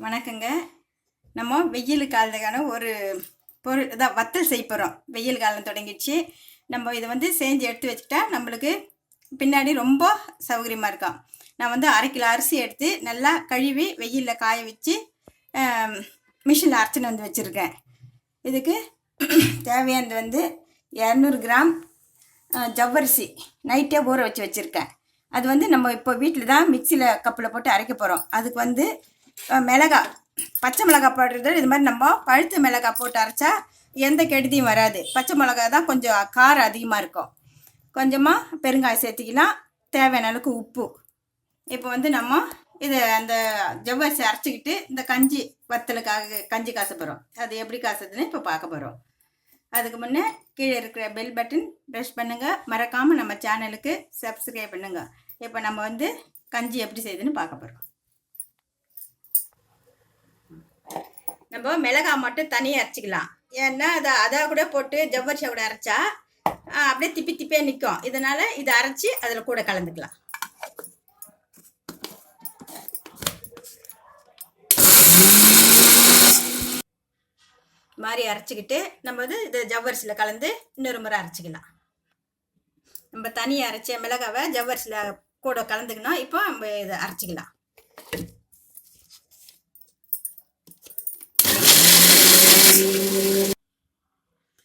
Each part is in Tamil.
வணக்கங்க. நம்ம வெயில் காலத்துக்கான ஒரு பொருள் இதான் வத்தல் செய்ய போகிறோம். வெயில் காலம் தொடங்கிடுச்சு. நம்ம இதை செஞ்சு எடுத்து வச்சுக்கிட்டா நம்மளுக்கு பின்னாடி ரொம்ப சௌகரியமாக இருக்கும். நான் 1/2 கிலோ அரிசி எடுத்து நல்லா கழுவி வெயிலில் காய வச்சு மிஷினில் அரைச்சின்னு வச்சுருக்கேன். இதுக்கு தேவையானது 200 கிராம் ஜவ்வரிசி நைட்டே ஊற வச்சு வச்சுருக்கேன். அது நம்ம இப்போ வீட்டில் தான் மிக்சியில் கப்பில் போட்டு அரைக்க போகிறோம். அதுக்கு மிளகாய், பச்சை மிளகாய் போடுறது இது மாதிரி நம்ம பழுத்த மிளகாய் போட்டு அரைச்சா எந்த கெடுதியும் வராது. பச்சை மிளகாய் தான் கொஞ்சம் காரம் அதிகமாக இருக்கும். கொஞ்சமாக பெருங்காயம் சேர்த்திக்கலாம். தேவையான அளவுக்கு உப்பு. இப்போ நம்ம இதை அந்த ஜவ்வரிசி அரைச்சிக்கிட்டு இந்த கஞ்சி வத்தலுக்காக கஞ்சி காச போகிறோம். அது எப்படி காசுதுன்னு இப்போ பார்க்க போகிறோம். அதுக்கு முன்னே கீழே இருக்கிற பெல் பட்டன் ப்ரெஸ் பண்ணுங்கள். மறக்காமல் நம்ம சேனலுக்கு சப்ஸ்கிரைப் பண்ணுங்கள். இப்போ நம்ம கஞ்சி எப்படி செய்யுதுன்னு பார்க்க போகிறோம். நம்ம மிளகாய் மட்டும் தனியாக அரைச்சிக்கலாம். ஏன்னா அதை கூட போட்டு ஜவ்வரிசியை கூட அரைச்சா அப்படியே திப்பியாக நிற்கும். இதனால் இதை அரைச்சி அதில் கூட கலந்துக்கலாம். மாதிரி அரைச்சிக்கிட்டு நம்ம இதை ஜவ்வரிசியில் கலந்து இன்னொரு முறை அரைச்சிக்கலாம். நம்ம தனியாக அரைச்ச மிளகாவை ஜவ்வரிசியில் கூட கலந்துக்கணும். இப்போ நம்ம இதை அரைச்சிக்கலாம்.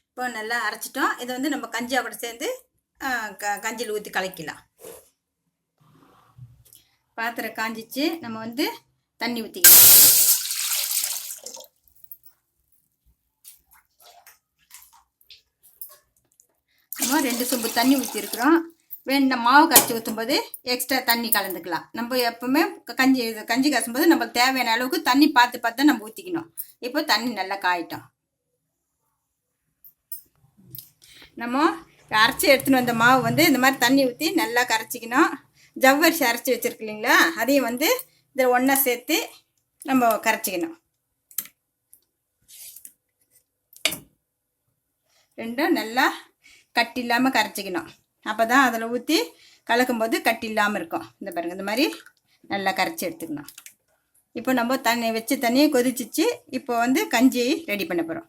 இப்போ நல்லா அரைச்சிட்டோம். இதை நம்ம கஞ்சியாக கூட சேர்ந்து கஞ்சியில் ஊற்றி கலக்கலாம். பாத்திரம் காஞ்சிச்சு. நம்ம தண்ணி ஊற்றிக்கலாம். நம்ம 2 சொம்பு தண்ணி ஊற்றிருக்கிறோம். வேணும்னா மாவு கரைச்சி ஊற்றும்போது எக்ஸ்ட்ரா தண்ணி கலந்துக்கலாம். நம்ம எப்பவுமே கஞ்சி காசும்போது நம்மளுக்கு தேவையான அளவுக்கு தண்ணி பார்த்து நம்ம ஊற்றிக்கணும். இப்போ தண்ணி நல்லா காயிட்டோம். நம்ம அரைச்சி எடுத்துன்னு வந்த மாவு இந்த மாதிரி தண்ணி ஊற்றி நல்லா கரைச்சிக்கணும். ஜவ்வரிசி அரைச்சி வச்சுருக்கு இல்லைங்களா, அதையும் இதில் ஒன்றா சேர்த்து நம்ம கரைச்சிக்கணும். ரெண்டும் நல்லா கட்டி இல்லாமல் கரைச்சிக்கணும். அப்போ தான் அதில் ஊற்றி கலக்கும்போது கட்டி இல்லாமல் இருக்கும். இந்த பாருங்கள், இந்த மாதிரி நல்லா கரைச்சி எடுத்துக்கணும். இப்போ நம்ம தண்ணியை கொதிச்சிச்சு. இப்போ கஞ்சி ரெடி பண்ண போகிறோம்.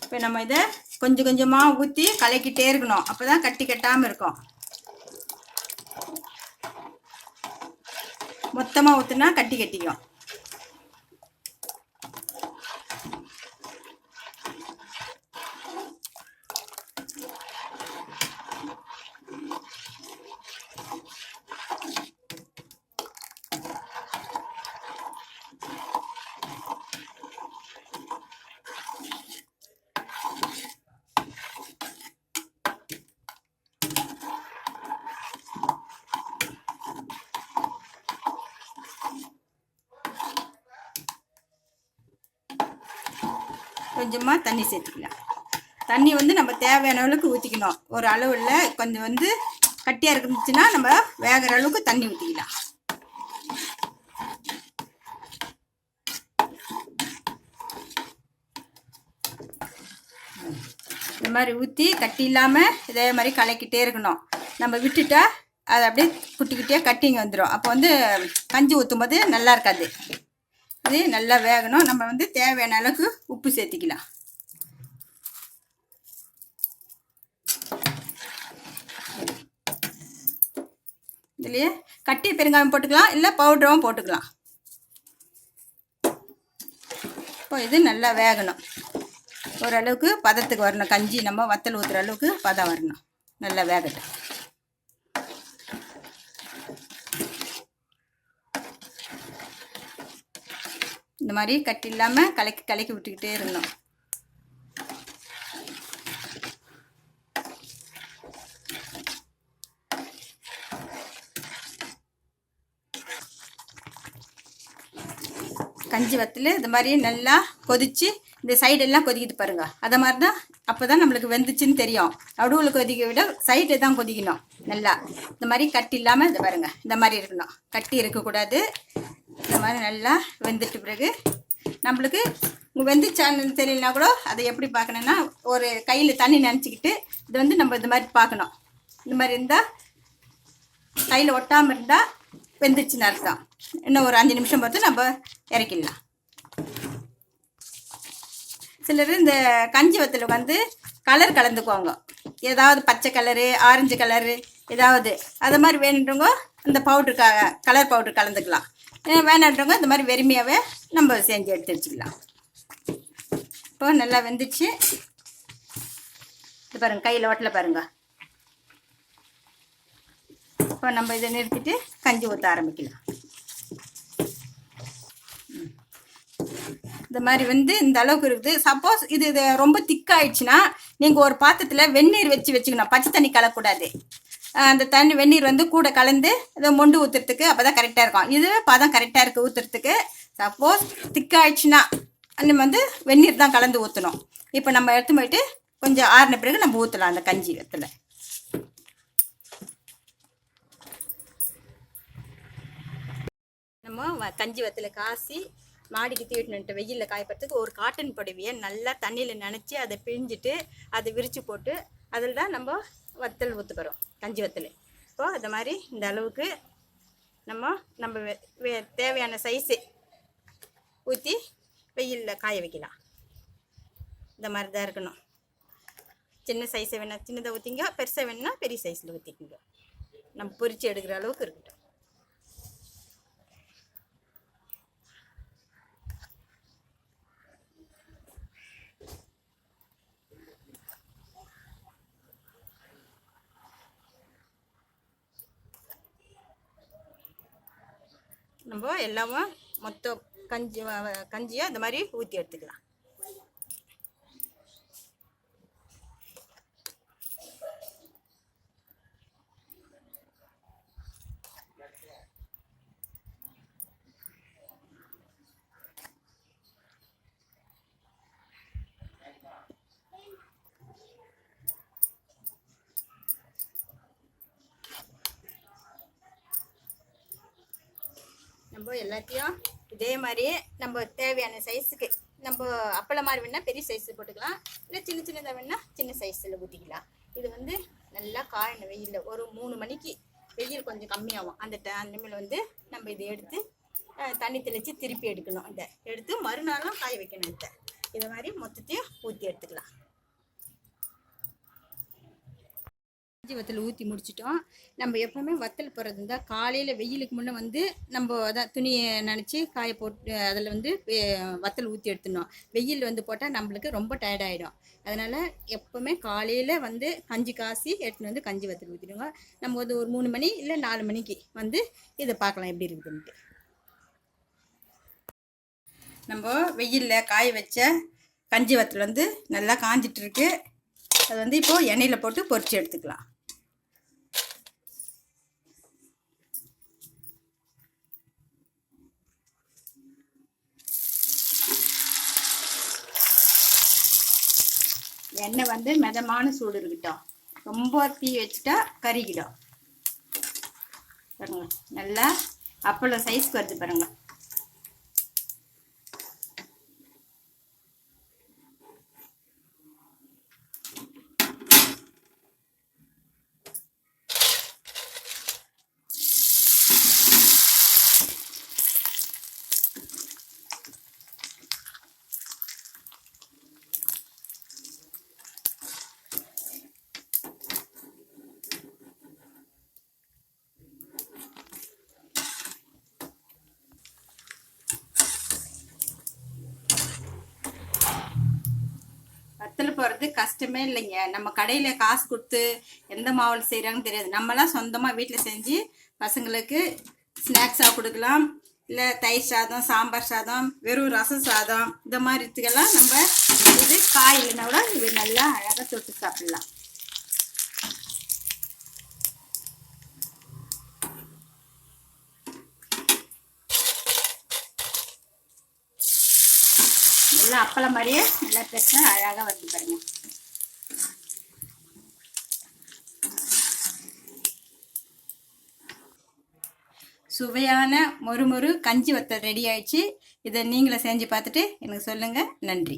இப்போ நம்ம இதை கொஞ்சம் கொஞ்சமாக ஊற்றி கலக்கிட்டே இருக்கணும். அப்போ தான் கட்டி கட்டாமல் இருக்கும். மொத்தமாக ஊற்றுனா கட்டி கட்டிக்கும். கொஞ்சமாக தண்ணி சேர்த்துக்கலாம். தண்ணி நம்ம தேவையான அளவுக்கு ஊற்றிக்கணும். ஒரு அளவில் கொஞ்சம் கட்டியாக இருந்துச்சுன்னா நம்ம வேகிற அளவுக்கு தண்ணி ஊற்றிக்கலாம். இந்த மாதிரி ஊற்றி கட்டி இல்லாமல் இதே மாதிரி கலக்கிட்டே இருக்கணும். நம்ம விட்டுட்டா அது அப்படியே குட்டிக்கிட்டே கட்டிங்க வந்துடும். அப்போ கஞ்சி ஊற்றும் போது நல்லா இருக்காது. இது நல்லா வேகணும். நம்ம தேவையான அளவுக்கு உப்பு சேர்த்திக்கலாம். இதுலேயே கட்டி பெருங்காயம் போட்டுக்கலாம், இல்லை பவுடரும் போட்டுக்கலாம். இப்போ இது நல்லா வேகணும். ஓரளவுக்கு பதத்துக்கு வரணும். கஞ்சி நம்ம வத்தல் ஊற்றுற அளவுக்கு பதம் வரணும். நல்லா வேகட்டும். இந்த மாதிரி கட்டி இல்லாமல் கலக்கி விட்டுக்கிட்டே இருக்கணும். கஞ்சி வத்தல் இது மாதிரி நல்லா கொதித்து இந்த சைடெல்லாம் கொதிக்கிட்டு பாருங்கள். அதை மாதிரி தான் அப்போ தான் நம்மளுக்கு வெந்துச்சுன்னு தெரியும். நடுவில் கொதிக்க விட சைடு தான் கொதிக்கணும். நல்லா இந்த மாதிரி கட்டி இல்லாமல் இதை பாருங்கள், இந்த மாதிரி இருக்கணும். கட்டி இருக்கக்கூடாது. இந்த மாதிரி நல்லா வெந்துட்டு பிறகு நம்மளுக்கு வெந்துச்சான்னு தெரியலனா கூட அதை எப்படி பார்க்கணுன்னா, ஒரு கையில் தண்ணி நினச்சிக்கிட்டு இது நம்ம இந்த மாதிரி பார்க்கணும். இந்த மாதிரி இருந்தால் கையில் ஒட்டாமல் இருந்தால் வெந்துச்சுன்னு அர்த்தம். இன்னும் ஒரு 5 நிமிஷம் பார்த்து நம்ம இறக்கிடலாம். சிலர் இந்த கஞ்சி வத்தலுக்கு வந்து கலர் கலந்துக்குவாங்க. ஏதாவது பச்சை கலரு, ஆரஞ்சு கலரு ஏதாவது அது மாதிரி வேணுன்றவங்க இந்த கலர் பவுட்ரு கலந்துக்கலாம். வேணான்றவங்க இந்த மாதிரி வெறுமையாகவே நம்ம செஞ்சு எடுத்து வச்சுக்கலாம். இப்போ நல்லா வெந்துச்சு. இது பாருங்கள், கையில் ஓட்டலை பாருங்கள். இப்போ நம்ம இதை நிறுத்திட்டு கஞ்சி ஊற்ற ஆரம்பிக்கலாம். இந்த மாதிரி வந்து இந்த அளவுக்கு இருக்குது. சப்போஸ் இது ரொம்ப திக்காயிடுச்சுன்னா நீங்கள் ஒரு பாத்திரத்தில் வெந்நீர் வச்சுக்கணும். பச்சை தண்ணி கலக்கூடாது. அந்த தண்ணி வெந்நீர் வந்து கூட கலந்து இதை மொண்டு ஊற்றுறதுக்கு அப்போ தான் கரெக்டாக இருக்கும். இது பதம் கரெக்டாக இருக்குது ஊற்றுறதுக்கு. சப்போஸ் திக்காயிடுச்சுன்னா நம்ம வந்து வெந்நீர் தான் கலந்து ஊற்றணும். இப்போ நம்ம எடுத்து போயிட்டு கொஞ்சம் ஆறின பிறகு நம்ம ஊற்றலாம் அந்த கஞ்சி வத்தலை. நம்ம கஞ்சி வத்தலை காசி மாடிக்கு தீட்டுனுட்டு வெயிலில் காயப்படுறதுக்கு ஒரு காட்டன் புடவையை நல்லா தண்ணியில் நனைச்சி அதை பிழிஞ்சிட்டு அதை விரித்து போட்டு அதில் தான் நம்ம வத்தல் ஊற்ற போகிறோம், கஞ்சி வத்தல். இப்போது இந்த மாதிரி இந்த அளவுக்கு நம்ம தேவையான சைஸு ஊற்றி வெயிலில் காய வைக்கலாம். இந்த மாதிரி தான் இருக்கணும். சின்ன சைஸை வேணா சின்னதாக ஊற்றிங்க, பெருசாக வேணுன்னா பெரிய சைஸில் ஊற்றிக்குங்க. நம்ம பொரித்து எடுக்கிற அளவுக்கு இருக்கட்டும். நம்ம எல்லாமே மொத்தம் கஞ்சியாக இந்த மாதிரி ஊற்றி எடுத்துக்கலாம். நம்ம எல்லாத்தையும் இதே மாதிரி நம்ம தேவையான சைஸுக்கு நம்ம அப்பளம் மாதிரி வேணால் பெரிய சைஸு போட்டுக்கலாம், இல்லை சின்னதாக வேணால் சின்ன சைஸில் ஊற்றிக்கலாம். இது வந்து நல்லா காயின வெயிலில் ஒரு 3 மணிக்கு வெயில் கொஞ்சம் கம்மியாகும். அந்த டைமில் வந்து நம்ம இதை எடுத்து தண்ணி தெளித்து திருப்பி எடுக்கணும். இதை எடுத்து மறுநாளும் காய வைக்கணும். இதை மாதிரி மொத்தத்தையும் ஊற்றி எடுத்துக்கலாம். கஞ்சி வத்தல் ஊற்றி முடிச்சிட்டோம். நம்ம எப்போவுமே வத்தல் போடுறது இருந்தால் காலையில் வெயிலுக்கு முன்னே வந்து நம்ம அதான் துணியை நினச்சி காய போட்டு அதில் வந்து வத்தல் ஊற்றி எடுத்துடணும். வெயில் வந்து போட்டால் நம்மளுக்கு ரொம்ப டயர்டாகிடும். அதனால் எப்போவுமே காலையில் வந்து கஞ்சி காசி எடுத்துன்னு வந்து கஞ்சி வத்தல் ஊற்றிடுங்க. நம்ம வந்து ஒரு 3 மணி இல்லை 4 மணிக்கு வந்து இதை பார்க்கலாம் எப்படி இருக்குதுன்ட்டு. நம்ம வெயிலில் காய வச்ச கஞ்சி வத்தல் வந்து நல்லா காஞ்சிட்ருக்கு. அது வந்து இப்போது எண்ணெயில் போட்டு பொரித்து எடுத்துக்கலாம். எண்ணெய் வந்து மிதமான சூடு இருக்கட்டும். ரொம்ப தீ வச்சுட்டா கறிக்கிடும். பாருங்க, நல்லா அப்பளம் சைஸ்க்கு வருது பாருங்க. வத்தல் போடுறது கஷ்டமே இல்லைங்க. நம்ம கடையில் காசு கொடுத்து எந்த மாவில் செய்கிறாங்கன்னு தெரியாது. நம்மளாம் சொந்தமாக வீட்டில் செஞ்சு பசங்களுக்கு ஸ்நாக்ஸாக கொடுக்கலாம். இல்லை தயிர் சாதம், சாம்பார் சாதம், வெறும் ரசம் சாதம் இந்த மாதிரி இதுக்கெல்லாம் நம்ம இது காய் இல்லைன்னா கூட இது நல்லா அழகாக தொட்டு சாப்பிடலாம். நல்லா அப்பளம் மாதிரியே நல்லா பெருசாக அழகாக வந்து பாருங்க. சுவையான மொறு கஞ்சி வத்தல் ரெடி ஆயிடுச்சு. இதை நீங்களும் செஞ்சு பார்த்துட்டு எனக்கு சொல்லுங்கள். நன்றி.